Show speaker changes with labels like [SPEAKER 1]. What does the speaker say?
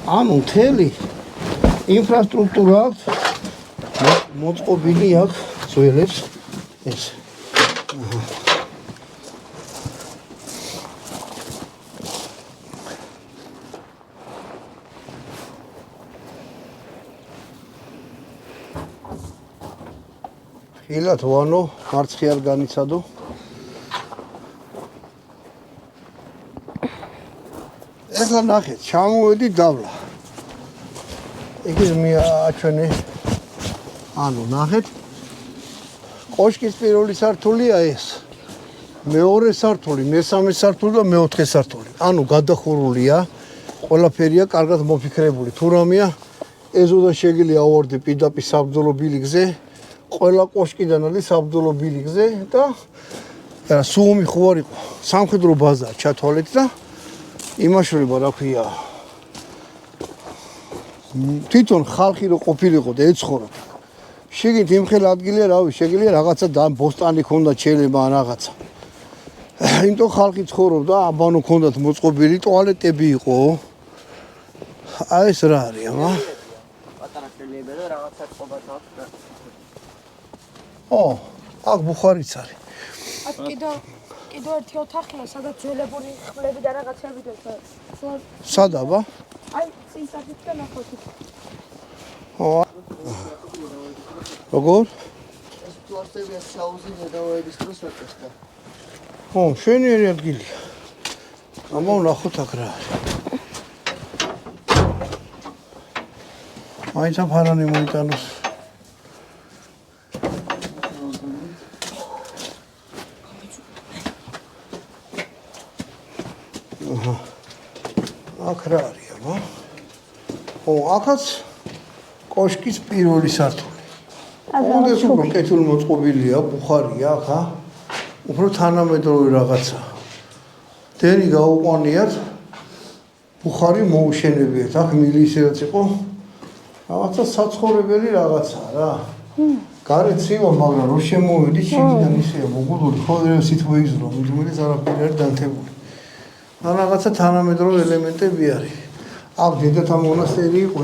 [SPEAKER 1] ანუ მთელი ინფრასტრუქტურა აქვს მოწყობილი აქვს ძველებს ეს. ხილათ ვანო მარცხი არ განიცადო. ეხლა ნახეთ, ჩამოვედი დავლა. იგივე მეაჩვენე. ანუ ნახეთ. კოშკის პირველი სართულია ეს. მეორე სართული, მესამე სართული და მეოთხე სართული. ანუ გადახურულია. ყველაფერია კარგად მოფიქრებული. თუ რამეა ეზოდან შეგიძლია ავარდე პირდაპირ საბრძოლო ბილიკზე. ყველა კოშკიდან არის საბრძოლო ბილიკზე და სუომი ხო არ იყო. სამხედრო ბაზაა ჩათვალეთ და იმაშრება რა ქვია. თვითონ ხალხი რო ყოფილიყო და ეცხოვროთ. შეგით იმხელ ადგილია, რავი, შეგიძლია რაღაცა და ბოსტანი ქონდა ჩელება ან რაღაცა. იმიტომ ხალხი ცხოვრობდა, აბანო ქონდათ მოწყობილი, ტუალეტები იყო. აი ეს რა არის, ამა?
[SPEAKER 2] პატარა შელება და რაღაცა ყობათ აქვს.
[SPEAKER 1] აქ ბუხარიც არის.
[SPEAKER 3] აქ კიდევ ერთი ოთახია, სადაც ძველებული ხმლები და რაღაცები და
[SPEAKER 1] სად აბა?
[SPEAKER 3] აი, წინსახით და ნახოთ.
[SPEAKER 1] როგორ?
[SPEAKER 2] ეს პლასტიკია საუზინე დავაების დროს ვაკეთდა.
[SPEAKER 1] შვენიერი ადგილია. ამოვნახოთ აქ რა არის. მაინც ფარანი მოიტანოს. აქ რა არის, აბა? აქაც კოშკის პირველი სართული. ამას უფრო კეთილ მოწყობილია, ბუხარია, ხა? უფრო თანამედროვე რაღაცა. დენი გაუყვანიათ, ბუხარი მოუშენებიათ. აქ მილისიაც იყო. რაღაცა საცხოვრებელი რაღაცა რა. გარეთ ცივა, მაგრამ რო შემოვედი, შიგნიდან ისეა მოგუდული, ხო სით მოიზრო, მუდმივი არაფერი არ დანთებული. რაღაცა თანამედროვე ელემენტები არის. აქ დედათა მონასტერი იყო.